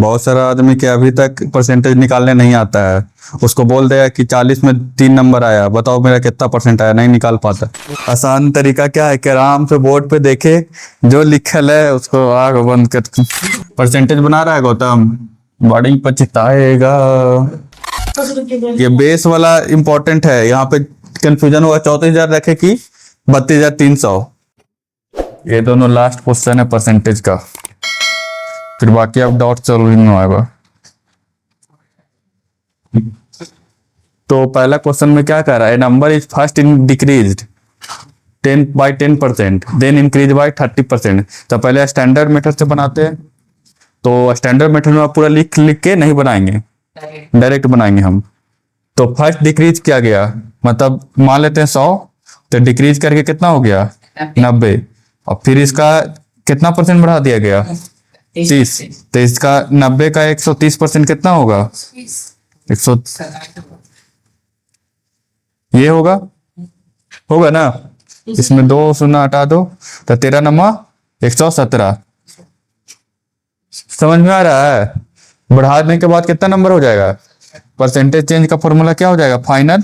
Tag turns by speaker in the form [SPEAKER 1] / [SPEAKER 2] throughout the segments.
[SPEAKER 1] बहुत सारा आदमी के अभी तक परसेंटेज निकालने नहीं आता है। उसको बोल देगा कि 40 में 3 नंबर आया, बताओ मेरा कितना परसेंट आया, नहीं निकाल पाता। आसान तरीका क्या है कि आराम से बोर्ड पे देखे, जो लिखल है उसको आग बंद कर। परसेंटेज बना रहा है गौतम, बड़ी पछताएगा। ये बेस वाला इंपॉर्टेंट है, यहाँ पे कंफ्यूजन होगा 34,000 रखे कि 32,300। ये दोनों लास्ट क्वेश्चन है परसेंटेज का, फिर बाकी अब डॉट सॉल्विंग में आएगा। तो पहला क्वेश्चन में क्या कर रहा है, number is first in decrease 10% then increase by 30%। तो पहले स्टैंडर्ड मेथड से बनाते हैं। तो स्टैंडर्ड मेथड में आप पूरा लिख लिख के नहीं बनाएंगे, डायरेक्ट बनाएंगे हम। तो फर्स्ट डिक्रीज किया गया, मतलब मान लेते हैं 100, तो डिक्रीज करके कितना हो गया 90, और फिर इसका कितना परसेंट बढ़ा दिया गया 30। तो इसका 90 का 130% कितना होगा 100, ये होगा होगा ना। इसमें 2 शून्य हटा दो तो 13 नमा 117। समझ में आ रहा है। बढ़ाने के बाद कितना नंबर हो जाएगा, परसेंटेज चेंज का फॉर्मूला क्या हो जाएगा, final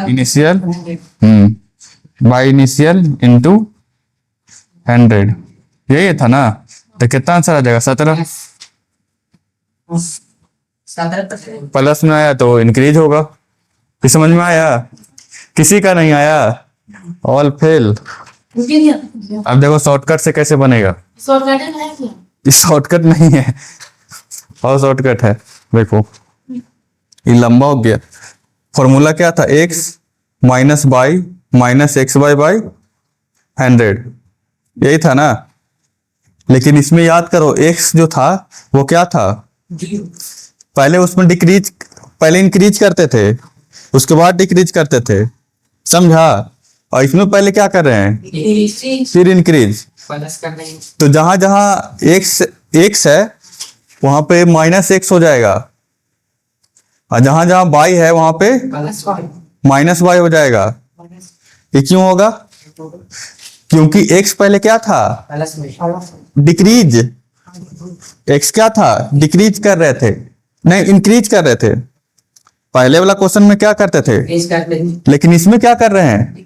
[SPEAKER 1] initial by initial into 100। यही था ना। तो कितना आंसर आ जाएगा 17। प्लस में आया तो इंक्रीज होगा। फिर समझ में आया, किसी का नहीं आया, ऑल फेल। अब देखो शॉर्टकट से कैसे बनेगा। शॉर्टकट नहीं है, और शॉर्टकट है। देखो ये लंबा हो गया। फॉर्मूला क्या था, x minus by minus x by by 100, यही था ना। लेकिन इसमें याद करो x जो था वो क्या था, पहले उसमें डिक्रीज, पहले इंक्रीज करते थे उसके बाद डिक्रीज करते थे, समझा। और इसमें पहले क्या कर रहे हैं, फिर इंक्रीज। तो जहां जहां x है वहां पे माइनस एक्स हो जाएगा, और जहां जहां बाई है वहां पे माइनस वाई हो जाएगा। ये क्यों होगा, क्योंकि x पहले क्या था, डिक्रीज। x क्या था, डिक्रीज कर रहे थे, नहीं इंक्रीज कर रहे थे। पहले वाला क्वेश्चन में क्या करते थे, लेकिन इसमें क्या कर रहे हैं,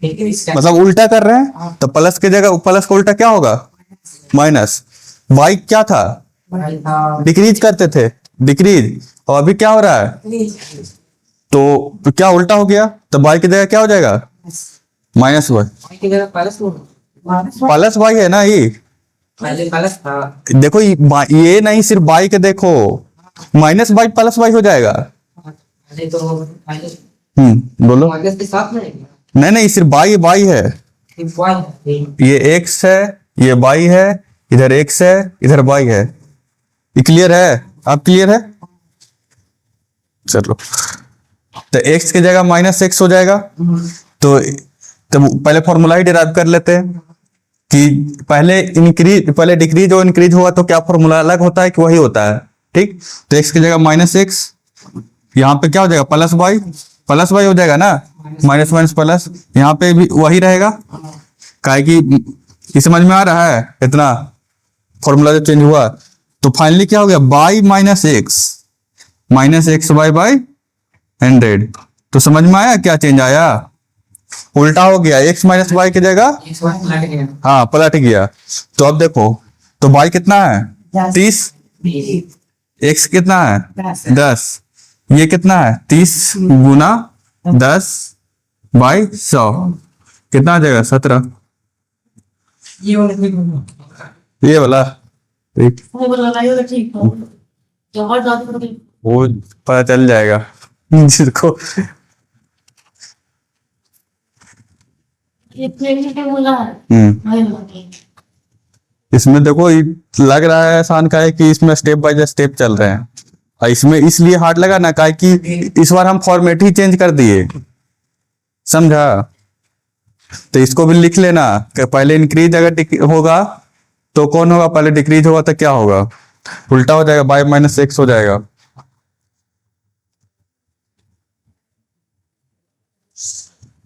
[SPEAKER 1] मतलब उल्टा कर रहे हैं। तो प्लस की जगह प्लस का उल्टा क्या होगा, माइनस। y क्या था, डिक्रीज करते थे, डिक्रीज। और अभी क्या हो रहा है, तो क्या उल्टा हो गया। तो y की जगह क्या हो जाएगा, माइनस वाई। प्लस वाई है ना ये, देखो ये नहीं सिर्फ बाई के देखो, माइनस बाई प्लस वाई हो जाएगा। बोलो। नहीं नहीं सिर्फ बाई बाई है, ये एक्स है, ये बाई है, इधर एक्स है, इधर बाई है। ये क्लियर है, आप क्लियर है। चलो तो एक्स की जगह माइनस एक्स हो जाएगा। तो पहले फॉर्मूला ही डिराइव कर लेते हैं कि पहले इंक्रीज, पहले डिक्रीज और इंक्रीज हुआ तो क्या फॉर्मूला अलग होता है कि वही होता है, ठीक। तो एक्स की जगह माइनस एक्स, यहाँ पे क्या हो जाएगा प्लस वाई हो जाएगा ना, माइनस माइनस प्लस, यहाँ पे भी वही रहेगा। काहे कि ये समझ में आ रहा है, इतना फॉर्मूला जो चेंज हुआ। तो फाइनली क्या हो गया, बाई माइनस एक्स बाई 100। तो समझ में आया क्या चेंज आया, उल्टा हो गया, x माइनस वाई की जगह हाँ पलट गया। तो अब देखो, तो y कितना है 30, x कितना है 10, ये कितना है 30 गुना 10 बाई 100, कितना आ जाएगा 17। ये वाला वो पता चल जाएगा जिसको। इसमें देखो लग रहा है आसान का है कि इसमें स्टेप बाय स्टेप चल रहे हैं, और इसमें इसलिए हार्ड लगा ना का कि इस बार हम फॉर्मेट ही चेंज कर दिए, समझा। तो इसको भी लिख लेना कि पहले इंक्रीज अगर होगा तो कौन होगा, पहले डिक्रीज होगा तो क्या होगा, उल्टा हो जाएगा, बाई माइनस एक्स हो जाएगा।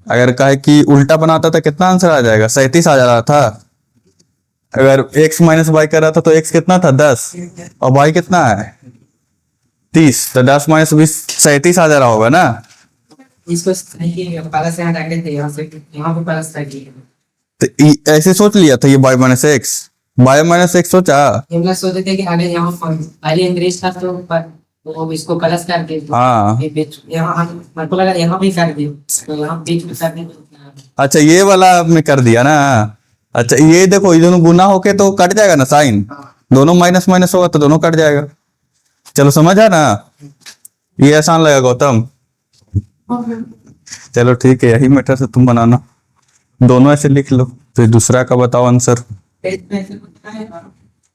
[SPEAKER 1] अगर कहे कि उल्टा बनाता तो कितना आंसर आ जाएगा, 37 आ जा रहा था। अगर x माइनस वाई कर रहा था तो x कितना था 10 और y कितना है 30, तो 10 माइनस 20 37 आ जा रहा होगा ना।
[SPEAKER 2] इसको सही किए, प्लस यहाँ रखे थे, यहाँ से यहाँ पे प्लस रखिए।
[SPEAKER 1] तो ऐसे सोच लिया था ये y माइनस एक्स सोचा।
[SPEAKER 2] हम लोग सोचे थे कि आगे यहाँ पहले इंग्लिश था तो वो इसको प्लस कर दे।
[SPEAKER 1] हाँ
[SPEAKER 2] ये बीच यहाँ मेरे को लगा यहाँ भी कर दे, तो यहाँ बीच में कर दे।
[SPEAKER 1] अच्छा ये वाला आपने कर दिया ना। अच्छा ये देखो, ये दोनों गुना होके तो कट जाएगा ना साइन, दोनों माइनस माइनस होगा तो दोनों कट जाएगा। चलो समझ आ ना, ये आसान लगा गौतम। चलो ठीक है, यही मैटर से तुम बनाना, दोनों ऐसे लिख लो। फिर दूसरा का बताओ आंसर।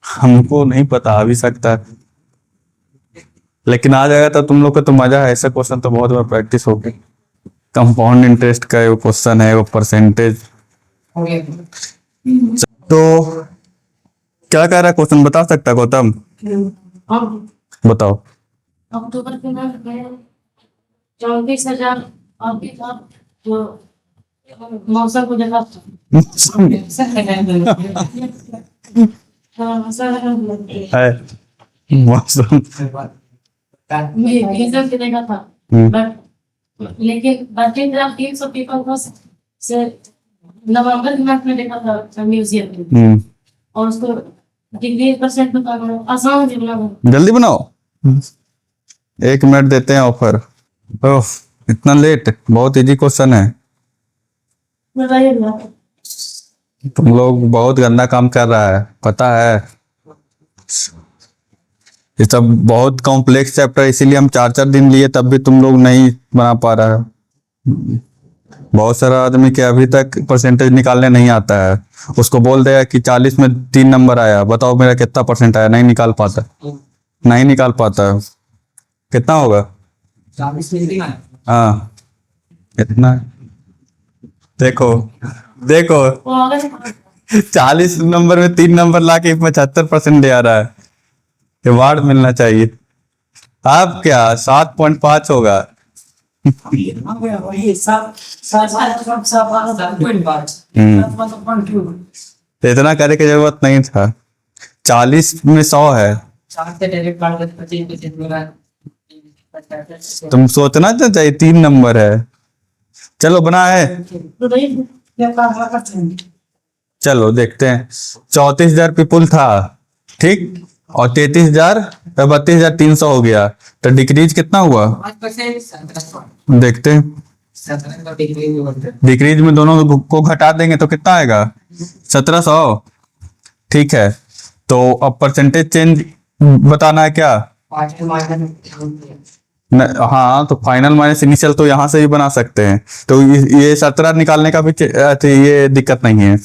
[SPEAKER 1] हमको नहीं पता, आ भी सकता है, लेकिन आ जाएगा तो तुम लोग को तो मजा है। ऐसा क्वेश्चन तो बहुत बार प्रैक्टिस हो गई। कंपाउंड इंटरेस्ट का वो क्वेश्चन है, वो परसेंटेज। तो क्या कह रहा है क्वेश्चन, बता सकता है गौतम? बताओ।
[SPEAKER 3] अक्टूबर के में 34,000 अभी था जो मौसम को जगह
[SPEAKER 1] है मौसम
[SPEAKER 3] एग्जाम देने था, बट लेकिन 32,300 पीपल को से नवंबर के मंथ में देखा था म्यूजियम में, और उसको डिग्री परसेंट बता दो, आसान है।
[SPEAKER 1] जल्दी बनाओ, 1 मिनट देते हैं ऑफर। ओह इतना लेट, बहुत इजी क्वेश्चन है।
[SPEAKER 3] बताइए ना।
[SPEAKER 1] तुम लोग बहुत गंदा काम कर रहा है, पता है। ये सब बहुत कॉम्प्लेक्स चैप्टर, इसीलिए हम 4-4 दिन लिए, तब भी तुम लोग नहीं बना पा रहा है। बहुत सारा आदमी के अभी तक परसेंटेज निकालने नहीं आता है, उसको बोल देगा कि 40 में 3 नंबर आया, बताओ मेरा कितना परसेंट आया, नहीं निकाल पाता, नहीं निकाल पाता। कितना होगा?
[SPEAKER 2] 40 में
[SPEAKER 1] हाँ कितना, देखो देखो 40 नंबर में 3 नंबर लाके 75% दे आ रहा है, अवार्ड मिलना चाहिए। आप क्या 7.5 होगा? तो इतना करने की जरूरत नहीं था, 40 में 100 है। तुम सोचना तो चाहिए, 3 नंबर है। चलो बना है, चलो देखते हैं। 34,000 पीपुल था, ठीक, और 33,000 32,300 हो गया, तो डिक्रीज कितना हुआ
[SPEAKER 2] 5%।
[SPEAKER 1] देखते हैं। डिक्रीज में दोनों को घटा देंगे तो कितना आएगा 1700, ठीक है। तो अब परसेंटेज चेंज बताना है क्या? हाँ तो फाइनल माइनस इनिशियल तो यहाँ से भी बना सकते हैं, तो ये 17 निकालने का भी ये दिक्कत नहीं है।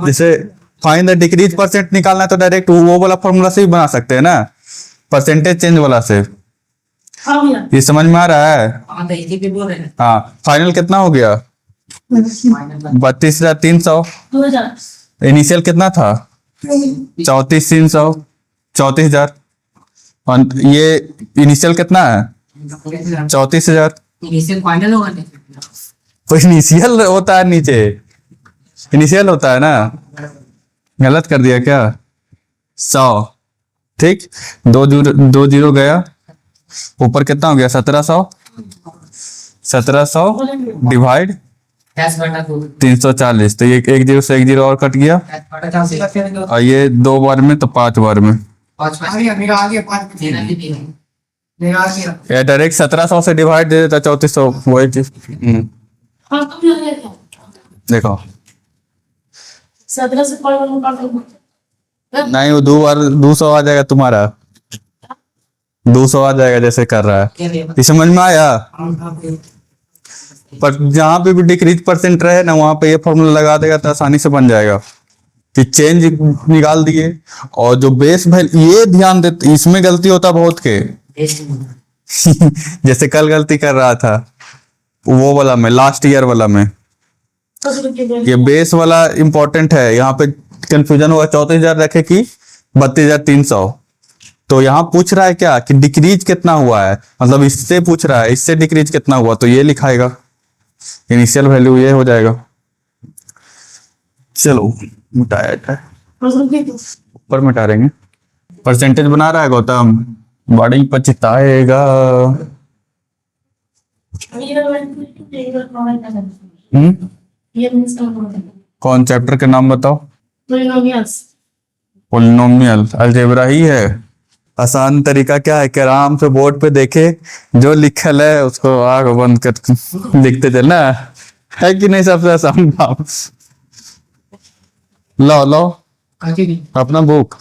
[SPEAKER 1] जैसे फाइंड द डिक्रीज परसेंट निकालना है तो डायरेक्ट वो वाला फॉर्मूला से भी बना सकते हैं ना, परसेंटेज चेंज वाला से। ये समझ में आ रहा है? हाँ फाइनल कितना हो गया 32,300, इनिशियल कितना था 34,300, 34,000, और ये इनिशियल कितना है 34,000।
[SPEAKER 2] इनिशियल फाइनल होगा,
[SPEAKER 1] तो इनिशियल होता है नीचे, इनिशियल होता है ना, गलत कर दिया क्या? 100, ठीक, 2 जीरो गया, ऊपर कितना हो गया 1700 डिवाइड 340, तो ये 1 जीरो से 1 जीरो और कट गया, और ये 2 बार में तो 5 बार में, या डायरेक्ट 1700 से डिवाइड दे देता 3400, वही चीज। देखो
[SPEAKER 3] 17 से
[SPEAKER 1] नहीं, वो 2 बार 200 आ जाएगा तुम्हारा, 200 आ जाएगा जैसे कर रहा है। ये समझ में आया? पर जहां पे भी डिक्रीज परसेंट रहे ना, वहां पे ये फॉर्मूला लगा देगा तो आसानी से बन जाएगा कि चेंज निकाल दिए। और जो बेस वैल्यू, ये ध्यान देते, इसमें गलती होता बहुत के जैसे कल गलती कर रहा था वो वाला में, लास्ट ईयर वाला में, ये बेस वाला इंपॉर्टेंट है। यहाँ पे कंफ्यूजन होगा 34,000 रखे कि 32,300, तो यहाँ पूछ रहा है क्या कि डिक्रीज कितना हुआ है, मतलब इससे पूछ रहा है इससे डिक्रीज कितना हुआ, तो ये लिखाएगा, इनिशियल वैल्यू ये हो जाएगा। चलो मिटाया जाए। ऊपर में टारेंगे। परसेंटेज बना रहा है गौतम, बड़ी पछताएगा। कौन चैप्टर के नाम बताओ? पोलिनोमियल अलजेब्रा ही है। आसान तरीका क्या है कि आराम से बोर्ड पे देखे, जो लिखल है उसको आग बंद कर लिखते चलना है कि नहीं? सबसे आसान काम। लो लो अपना बुक।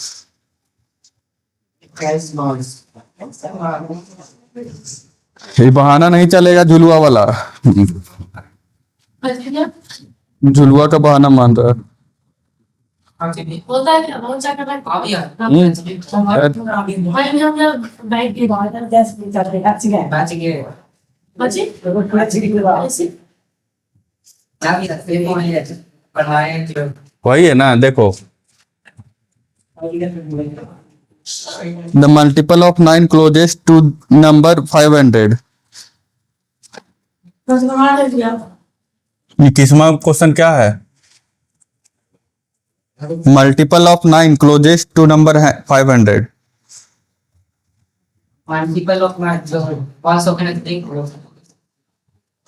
[SPEAKER 1] ये बहाना नहीं चलेगा, झुलुआ वाला। झुलुआ का बहाना मान रहा है।
[SPEAKER 3] बोलता है क्या बहुत सा करना
[SPEAKER 2] आप यार
[SPEAKER 3] बैठ के
[SPEAKER 2] बैच गए
[SPEAKER 3] बच्चे ऐसे
[SPEAKER 2] क्या भी रखते हैं पढ़ाए
[SPEAKER 1] वही है ना, देखो the multiple of 9 closest to number 500। ये किस्मा क्वेश्चन क्या है? Multiple of 9 closest to number 500।
[SPEAKER 2] Multiple of math जो 500 के नजदीक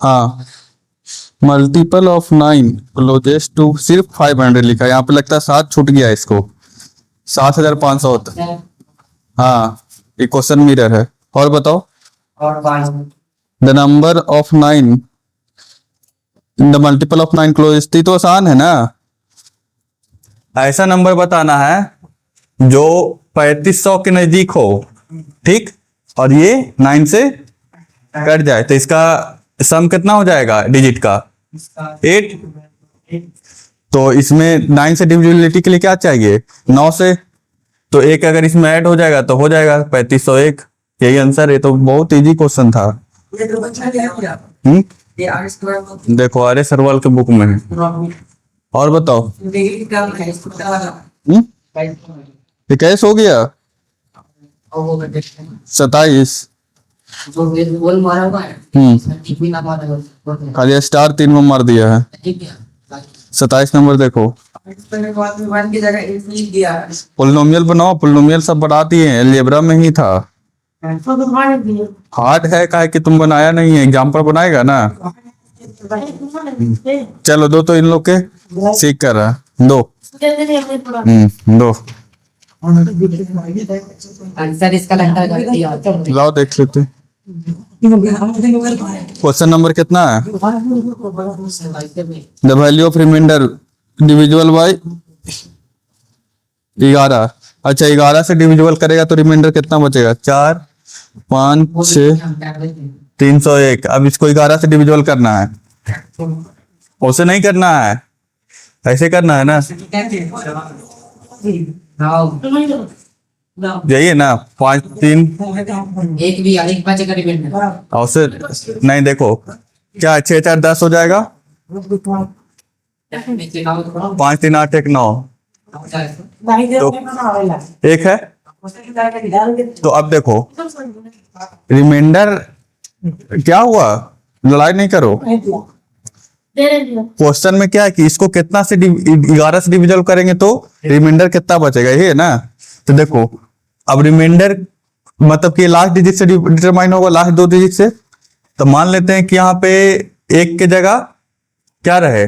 [SPEAKER 1] हाँ, मल्टीपल ऑफ 9 क्लोजेस्ट टू, सिर्फ 500 लिखा है यहाँ पे, लगता है 7 छूट गया इसको। 7500 होता है। हाँ, ये क्वेश्चन मिरर है। और बताओ,
[SPEAKER 2] और 5
[SPEAKER 1] the number of 9 the multiple of 9 closest, तो आसान है ना। ऐसा नंबर बताना है जो 3500 के नजदीक हो, ठीक, और ये 9 से कट जाए, तो इसका सम कितना हो जाएगा डिजिट का? 8। तो इसमें 9 से डिविजिबिलिटी के लिए क्या चाहिए? 9 से। तो एक अगर इसमें ऐड हो जाएगा तो हो जाएगा 3501। यही आंसर है। तो बहुत इजी क्वेश्चन था। देखो आर्य सरवाल के बुक में है। और बताओ, ये कैसे हो गया? 27। खाली स्टार 3 में मार दिया है। 27 नंबर देखो। पोलिनोमियल बनाओ, पोलिनोमियल सब बढ़ा दिए हैं, अलजेब्रा में ही था। हार्ड है काहे कि तुम बनाया नहीं है, एग्जाम पर बनाएगा ना। चलो दो तो इन लोग के सीख कर रहा है। दो दो
[SPEAKER 2] आंसर इसका लगता है
[SPEAKER 1] लाओ देख लेते। क्वेश्चन नंबर कितना है? The value of remainder divisible by 11। अच्छा, 11 से डिविजिबल करेगा तो रिमाइंडर कितना बचेगा? 4 5 6 301। अब इसको 11 से डिविजिबल करना है, उसे नहीं करना है, ऐसे करना है ना। यही है ना, 5 3
[SPEAKER 2] एक भी एक बचेगा रिमाइंडर
[SPEAKER 1] और से नहीं। देखो क्या 6 4 10 हो जाएगा। 5 3 8 1 9 तो एक है। तो अब देखो रिमाइंडर क्या हुआ, लड़ाई नहीं करो। क्वेश्चन में क्या है कि इसको कितना से 11 से डिविजल करेंगे तो रिमाइंडर कितना बचेगा, ये है ना। तो देखो अब रिमाइंडर मतलब कि लास्ट डिजिट से डिटरमाइन होगा, लास्ट 2 डिजिट से। तो मान लेते हैं कि यहाँ पे 1 के जगह क्या रहे?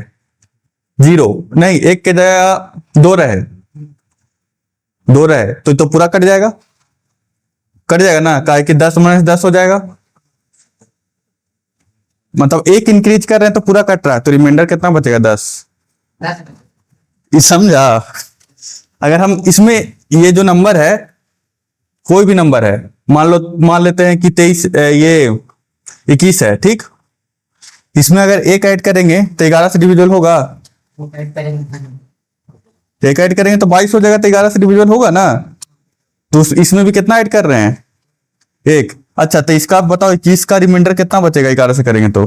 [SPEAKER 1] 0 नहीं, 1 के जगह 2 रहे, 2 रहे तो पूरा कट जाएगा, कट जाएगा ना, काहे कि 10 - 10 हो जाएगा। मतलब 1 इंक्रीज कर रहे हैं तो पूरा कट रहा है, तो रिमाइंडर कितना बचेगा? 10। ये समझा? अगर हम इसमें ये जो नंबर है, कोई भी नंबर है, मान लेते हैं कि 23 ये 21 है, ठीक। इसमें अगर 1 ऐड करेंगे तो 11 से डिविजिबल होगा। 1 ऐड करेंगे तो 22 हो जाएगा, तो 11 से डिविजिबल होगा ना। तो इसमें भी कितना ऐड कर रहे हैं? 1। अच्छा, तो इसका बताओ 21 का रिमाइंडर कितना बचेगा 11 से करेंगे तो?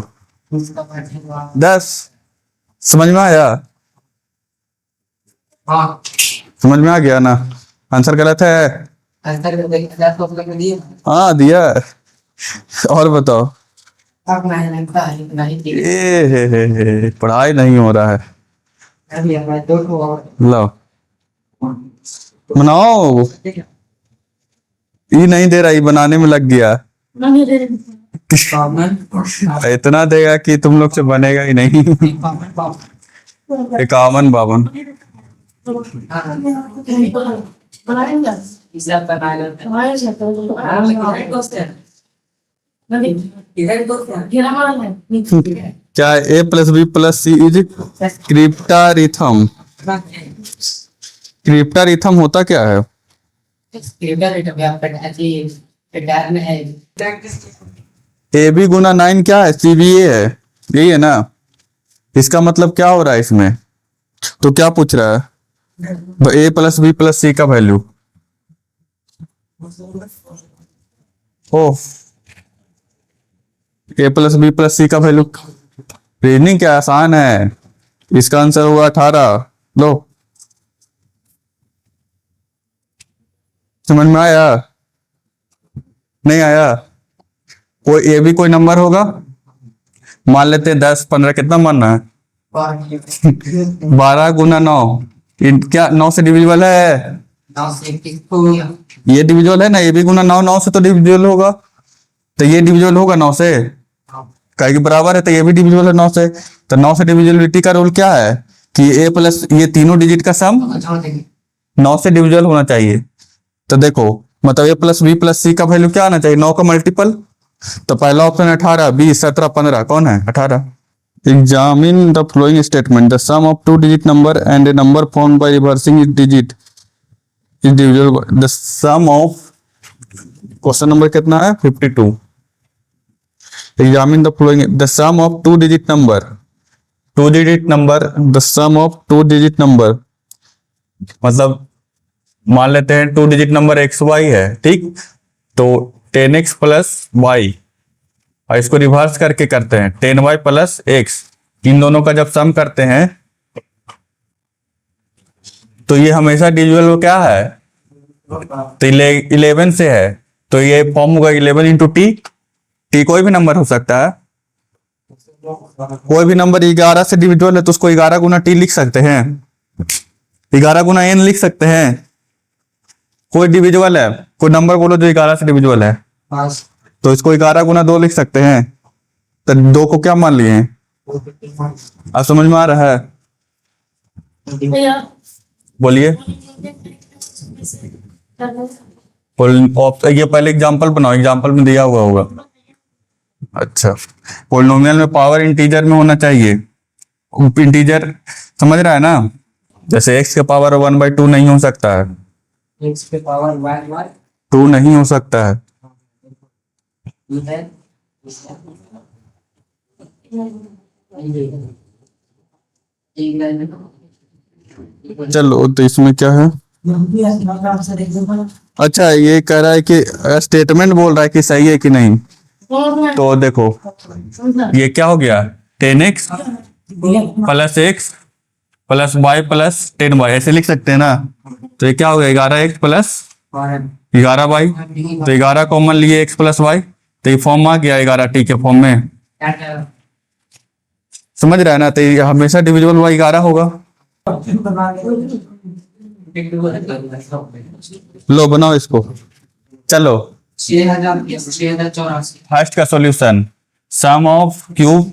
[SPEAKER 1] 10। समझ में आया?
[SPEAKER 2] हाँ,
[SPEAKER 1] समझ में आ गया ना? आंसर गलत है। हाँ दिया। और बताओ। पढ़ाई नहीं हो रहा है। लो बनाओ। ये नहीं दे रहा, ये बनाने में लग गया।
[SPEAKER 3] नहीं दे रहे।
[SPEAKER 2] कॉमन
[SPEAKER 1] इतना देगा कि तुम लोग से बनेगा ही नहीं।
[SPEAKER 2] Common common
[SPEAKER 1] 51 52।
[SPEAKER 3] बनाएंगे
[SPEAKER 2] इसे बना लेते
[SPEAKER 3] हमारे साथ
[SPEAKER 2] हैं इधर दोस्त है
[SPEAKER 3] नहीं
[SPEAKER 2] इधर दोस्त है
[SPEAKER 3] गिरा मार है
[SPEAKER 1] क्या A plus B plus C is cryptarithm? Cryptarithm होता क्या है?
[SPEAKER 2] इधर इधर व्यापार ऐसी इधर में है
[SPEAKER 1] ए बी गुना 9 क्या है? सी बी ए है, यही है ना? इसका मतलब क्या हो रहा है इसमें? तो क्या पूछ रहा है? ए प्लस बी प्लस सी का वैल्यू। ओ ए प्लस बी प्लस सी का वैल्यू। रीजनिंग क्या आसान है। इसका आंसर हुआ 18। लो, समझ में आया? नहीं आया? कोई ए भी कोई नंबर होगा, मान लेते हैं 10 15, कितना मानना है? 12 गुना 9, क्या 9 से डिविजिबल है? ये डिविजिबल है ना? ए बी गुना 9, 9 से तो डिविजिबल होगा, तो ये डिविजिबल होगा 9 से, काहे कि बराबर है, तो ये भी डिविजिबल है 9 से। तो 9 से डिविजिबिलिटी का रूल क्या है कि ए प्लस ये तीनों डिजिट का सम 9 से डिविजिबल होना चाहिए। तो देखो, मतलब ए प्लस बी प्लस सी का वैल्यू क्या आना चाहिए? 9 का मल्टीपल। तो पहला ऑप्शन 18, 20 17 15, कौन है? 18। Examine the following statement, the sum of two digit number and a number form by reversing it digit is divisible the sum of. Question number कितना है? 52। Examine the following the sum of two digit number, two digit number, the sum of two digit number, मतलब मान लेते हैं two digit number X Y है, ठीक? तो 10x plus Y, और इसको रिवर्स करके करते हैं 10y प्लस एक्स। इन दोनों का जब सम करते हैं तो ये हमेशा डिविजिबल क्या है? तो 11 से है, तो ये फॉर्म होगा 11 इंटू टी। टी कोई भी नंबर हो सकता है, कोई भी नंबर 11 से डिविजिबल है तो उसको 11 गुना टी लिख सकते हैं, 11 गुना एन लिख सकते हैं। कोई डिविजिबल है, कोई नंबर बोलो जो 11 से डिविजिबल है, तो इसको 11 गुना 2 लिख सकते हैं। तो 2 को क्या मान लिए? आप समझ में आ रहा है? बोलिए। ये पहले एग्जांपल बनाओ, एग्जांपल में दिया हुआ होगा। अच्छा, पोलिनोमियल में पावर इंटीजर में होना चाहिए। इंटीजर समझ रहा है ना? जैसे x के पावर 1/2 नहीं हो सकता है,
[SPEAKER 2] x पे पावर
[SPEAKER 1] 2 नहीं हो सकता है। चलो, तो इसमें क्या है? अच्छा, ये कह रहा है कि स्टेटमेंट बोल रहा है कि सही है कि नहीं। तो देखो, ये क्या हो गया? 10x plus X plus Y plus 10y, ऐसे लिख सकते हैं ना? तो ये क्या हो गया? 11x प्लस 11y, तो 11 कॉमन लिए x प्लस वाई, तो ये फॉर्म आ गया 11t के फॉर्म में। समझ रहा है ना? तो ये हमेशा डिविजिबल बाई 11 होगा। लो, बनाओ इसको। चलो,
[SPEAKER 2] 6084
[SPEAKER 1] फर्स्ट का सॉल्यूशन, सम ऑफ क्यूब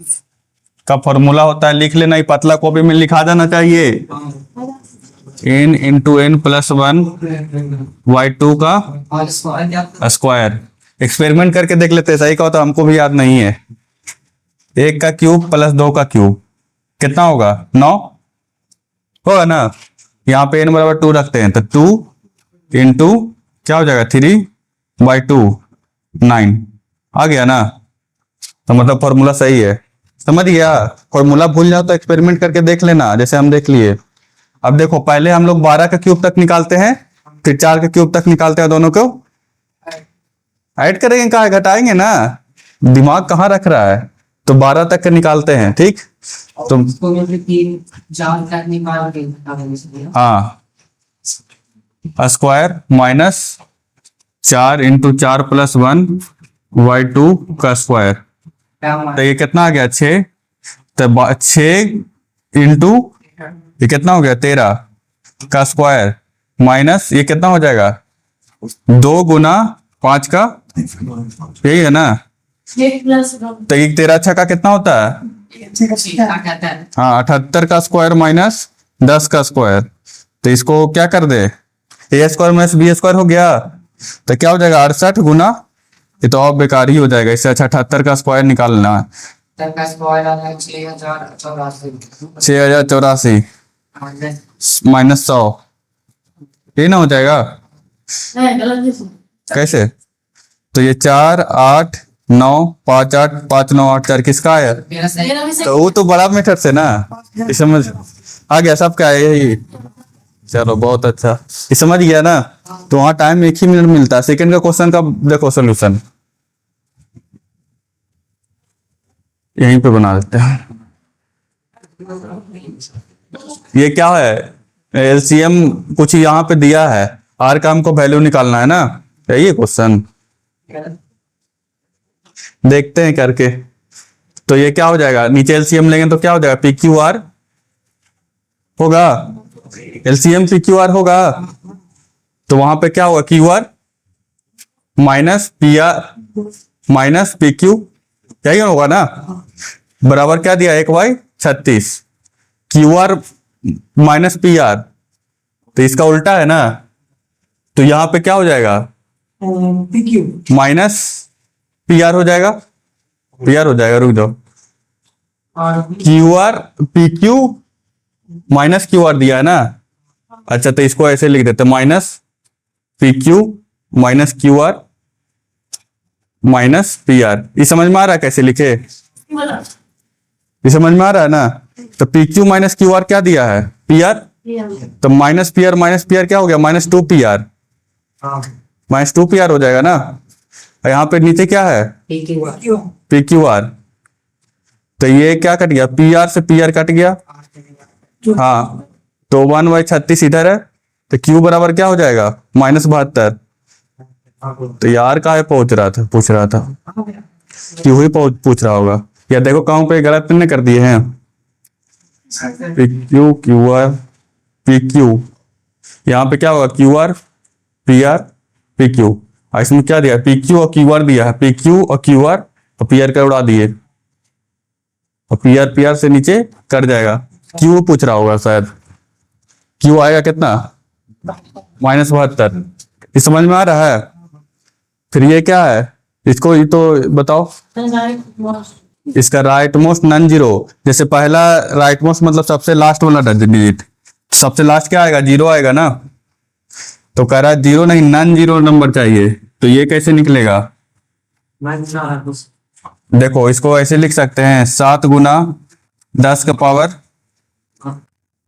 [SPEAKER 1] का फॉर्मूला होता है, लिख लेना, ये पतला कॉपी में लिखा देना चाहिए। n into N plus 1 y2 का स्क्वायर। एक्सपेरिमेंट करके देख लेते हैं, सही कहो तो, हमको भी याद नहीं है। 1 का क्यूब प्लस 2 का क्यूब कितना होगा? 9 होगा ना? यहाँ पे n बराबर 2 रखते हैं, तो 2 इंटू क्या हो जाएगा? 3/2 9 आ गया ना? तो मतलब फॉर्मूला सही है। समझ गया? फॉर्मूला भूल जाओ तो एक्सपेरिमेंट करके देख लेना, जैसे हम देख लिए। अब देखो, पहले हम लोग 12 का क्यूब तक निकालते हैं, फिर 4 का क्यूब तक निकालते हैं, दोनों को ऐड करेंगे, कहाँ घटाएंगे ना? दिमाग कहाँ रख रहा है? तो 12 तक के निकालते हैं, ठीक? तो हाँ, square minus 4 into 4 plus 1 y2 का स्क्वायर, तो ये कितना आ गया? 6। तो 6 इंटू ये कितना हो गया? 13 का स्क्वायर, माइनस ये कितना हो जाएगा 2 गुना 5 का, यही है ना।
[SPEAKER 3] 8 प्लस
[SPEAKER 1] तो 1 13 6 का कितना होता है? हाँ 78 का स्क्वायर माइनस 10 का स्क्वायर। तो इसको क्या कर दे, ए स्क्वायर माइनस बी स्क्वायर हो गया। तो क्या हो जाएगा 68 गुना, ये तो अब बेकार ही हो जाएगा, इससे अच्छा 78 का स्क्वायर निकालना है। 6084 माइनस 100, ये ना हो जाएगा
[SPEAKER 3] है गलत है।
[SPEAKER 1] कैसे? तो ये 4 8 9 5 8 5 9 8 4 किसका है?
[SPEAKER 3] मेरा भी सही।
[SPEAKER 1] तो वो तो बड़ा मेथड से ना, ये समझ आ गया सबका है यही। चलो बहुत अच्छा, ये समझ गया ना। तो वहाँ टाइम 1 ही मिनट मिलता है। सेकंड का क्वेश्चन का देखो सोल्यूशन यहीं पे बना देते हैं। ये क्या है, एलसीएम कुछ यहाँ पे दिया है, आर का हमको वैल्यू निकालना है ना, यही है क्वेश्चन। देखते हैं करके। तो ये क्या हो जाएगा, नीचे एलसीएम लेंगे तो क्या हो जाएगा, पी क्यू आर होगा, एलसीएम पी क्यू आर होगा। तो वहां पे क्या होगा, Q R minus P R minus P Q, यही होगा ना, बराबर क्या दिया 1/36, Q R minus P R, तो इसका उल्टा है ना। तो यहां पे क्या हो जाएगा, माइनस पी आर हो जाएगा, पी आर हो जाएगा, रुक जाओ, Q R P Q minus Q R दिया है ना। अच्छा तो इसको ऐसे लिख देते, minus P Q minus Q R minus P R. ये समझ में आ रहा है कैसे लिखे, ये समझ में आ रहा है ना। तो P Q minus Q R क्या दिया है, पी आर, तो माइनस पी आर क्या हो गया, -2 पी आर, -2 पी आर हो जाएगा ना। यहाँ पे नीचे क्या है, पी क्यू आर, तो ये क्या कट गया, पी आर से पी आर कट गया। हाँ तो 1/36 इधर है, तो क्यू बराबर क्या हो जाएगा, -72। तो यार का है पूछ रहा था क्यू ही पूछ रहा होगा, या देखो कहूं पे गलत नहीं कर दिए हैं, P Q Q R P Q, यहाँ पे क्या होगा, Q R P R P Q, और इसमें क्या दिया, पी क्यू और क्यू आर दिया है, पी क्यू और क्यू आर और पी आर का उड़ा दिए, और पी आर से नीचे कट जाएगा। क्यू पूछ रहा होगा शायद, क्यू आएगा कितना, -72। ये समझ में आ रहा है। फिर ये क्या है, इसको ये तो बताओ, इसका राइट मोस्ट नॉन जीरो, जैसे पहला राइट मोस्ट मतलब सबसे लास्ट वाला डिजिट, सबसे लास्ट क्या आएगा, 0 आएगा ना। तो कह रहा है 0 नहीं, नॉन जीरो नंबर चाहिए, तो ये कैसे निकलेगा, देखो इसको ऐसे लिख सकते हैं, 7 गुना 10 का पावर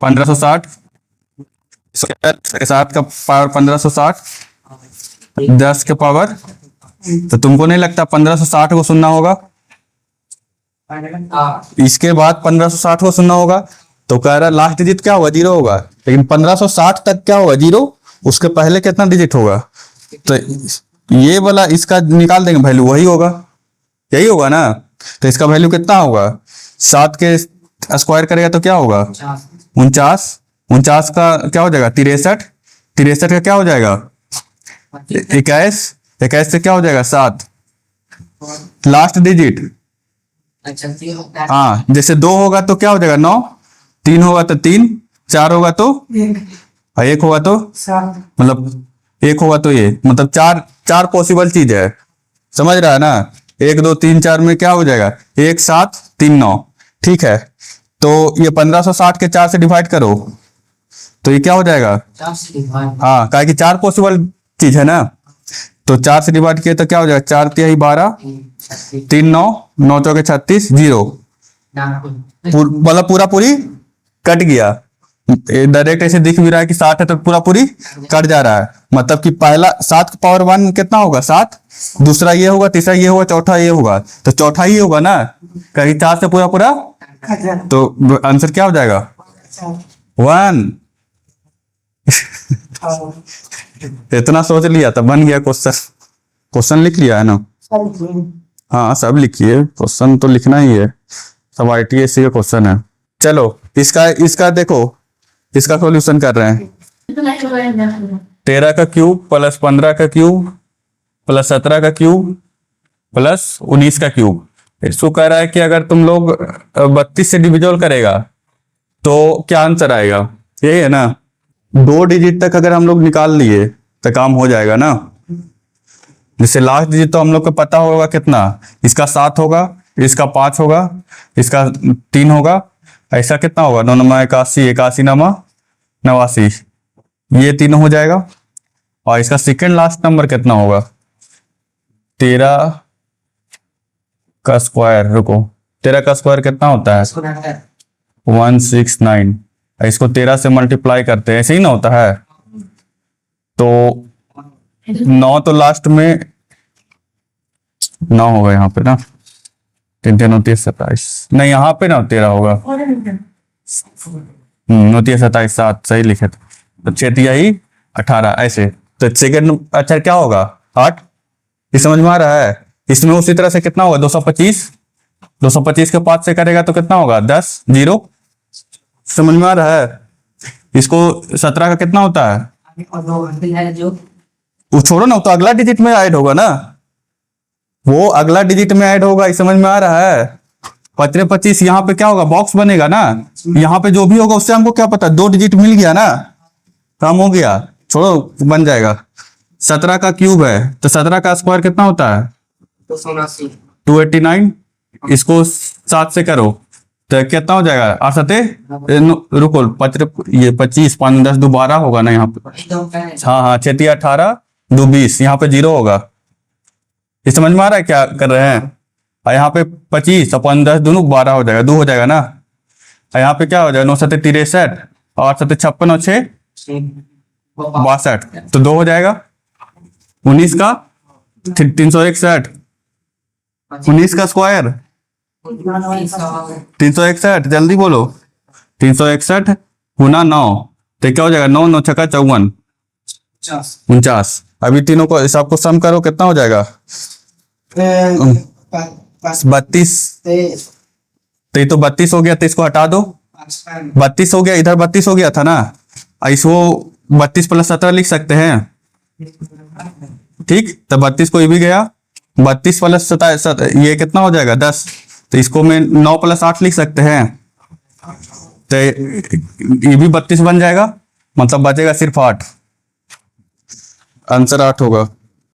[SPEAKER 1] 1560, 7 का पावर 1560, 10 के पावर, तो तुमको नहीं लगता 1560 को सुनना होगा, इसके बाद 1560 को सुनना होगा। तो कह रहा लास्ट डिजिट क्या होगा, 0 होगा, लेकिन 1560 तक क्या होगा, 0, उसके पहले कितना डिजिट होगा, तो ये वाला इसका निकाल देंगे वैल्यू, वही होगा, यही होगा ना। तो इसका वैल्यू कितना होगा, 7 के स्क्वायर करेगा तो क्या होगा, 49 का क्या हो जाएगा, 63 का क्या हो जाएगा, 21 से क्या हो जाएगा, 7, लास्ट डिजिट। हाँ जैसे 2 होगा तो क्या हो जाएगा, 9, 3 होगा तो 3, 4 होगा तो 1 होगा तो मतलब 1 होगा तो ये, मतलब चार पॉसिबल चीज है, समझ रहा है ना। 1 2 3 4 में क्या हो जाएगा, 1 7 3 9, ठीक है। तो ये 1560 के 4 से डिवाइड करो, तो ये क्या हो जाएगा, हाँ क्या कि 4 पॉसिबल चीज है ना। तो 4 से डिवाइड किए तो क्या हो जाएगा, 4 तिहाई 12, 3 9, 9 चौके 36, 0, मतलब पूरा पूरी कट गया। डायरेक्ट ऐसे दिख भी रहा है कि 60 है तो पूरा पूरी कट जा रहा है, मतलब कि पहला 7 का पावर 1 कितना होगा, 7, दूसरा ये होगा, तीसरा ये होगा, चौथा ये होगा, तो चौथा ही होगा ना, कहीं 4 से पूरा पूरा, तो आंसर क्या हो जाएगा, 1। इतना सोच लिया था, बन गया क्वेश्चन लिख लिया है ना। हाँ सब लिखिए, क्वेश्चन तो लिखना ही है, सब ITSC का क्वेश्चन है। चलो इसका देखो, इसका सॉल्यूशन कर रहे हैं।
[SPEAKER 3] इतना ही होगा यार।
[SPEAKER 1] 13 का क्यूब प्लस 15 का क्यूब प्लस 17 का क्यूब प्लस 19 का क्यूब। इसको कह रहा है कि अगर तुम लोग 32 से डिविजल करेगा तो क्या आंसर आएगा, यही है ना। 2 डिजिट तक अगर हम लोग निकाल लिए तो काम हो जाएगा ना। जैसे लास्ट डिजिट तो हम लोग को पता होगा कितना, इसका 7 होगा, इसका 5 होगा, इसका 3 होगा, ऐसा कितना होगा 9 नमा 81, 81 नमा 89, ये तीनों हो जाएगा। और इसका सेकेंड लास्ट नंबर कितना होगा 13 का स्क्वायर, रुको 13 का स्क्वायर कितना होता है
[SPEAKER 2] इसको डालता है
[SPEAKER 1] 169। इसको 13 से मल्टीप्लाई करते हैं, ऐसे ही ना होता है। तो 9 तो लास्ट में 9 होगा यहाँ पे ना, 3 3 29 27, नहीं यहाँ पे ना 13 होगा। 29 27 7 सही लिखे थे। तो 6 ही 18 ऐसे। तो सेकेंड अच्छा क्या होगा 8, ये समझ में आ रहा है। इसमें उसी तरह से कितना होगा 225, 225 के 5 से करेगा तो कितना होगा 10 0, समझ में आ रहा है। इसको 17 का कितना होता है,
[SPEAKER 2] आगे और 2 घंटे है जो
[SPEAKER 1] वो छोड़ो ना, तो अगला डिजिट में ऐड होगा ना, वो अगला डिजिट में ऐड होगा, ये समझ में आ रहा है। 15 25 यहाँ पे क्या होगा बॉक्स बनेगा ना, यहाँ पे जो भी होगा उससे हमको क्या पता 2 डिजिट मिल गया ना, काम हो गया, छोड़ो बन जाएगा। 17 का क्यूब है तो 17 का स्क्वायर कितना होता है
[SPEAKER 2] 279
[SPEAKER 1] 289, इसको 7 से करो तो कितना हो जाएगा 8 सते रुको ये 25 5 10 2 12 होगा ना यहाँ पे,
[SPEAKER 2] एकदम का है
[SPEAKER 1] हाँ हाँ 6 18 2 20, यहाँ पे 0 होगा। ये समझ में आ रहा है क्या कर रहे हैं। और यहाँ पे 25 और 5 10 दोनों 12 हो जाएगा, 2 हो जाएगा ना। और यहाँ पे क्या हो जाएगा 9 सते 63 और 8 सते 56 और 6 62, तो 2 हो जाएगा। 19 का 361, 19 का स्क्वायर 361, जल्दी बोलो 361 गुना 9 तो क्या हो जाएगा 9 9 छक्का 54 49। अभी तीनों को हिसाब को सम करो कितना हो जाएगा 32, तो ये तो 32 हो गया, तो इसको हटा दो 32 हो गया, इधर 32 हो गया था ना, इसको 32 प्लस 17 लिख सकते हैं, ठीक। तो 32 को ये भी गया, 32 प्लस 17 ये कितना हो जाएगा 10, तो इसको मैं 9 प्लस 8 लिख सकते हैं, तो ये भी 32 बन जाएगा, मतलब बचेगा सिर्फ 8, आंसर 8 होगा।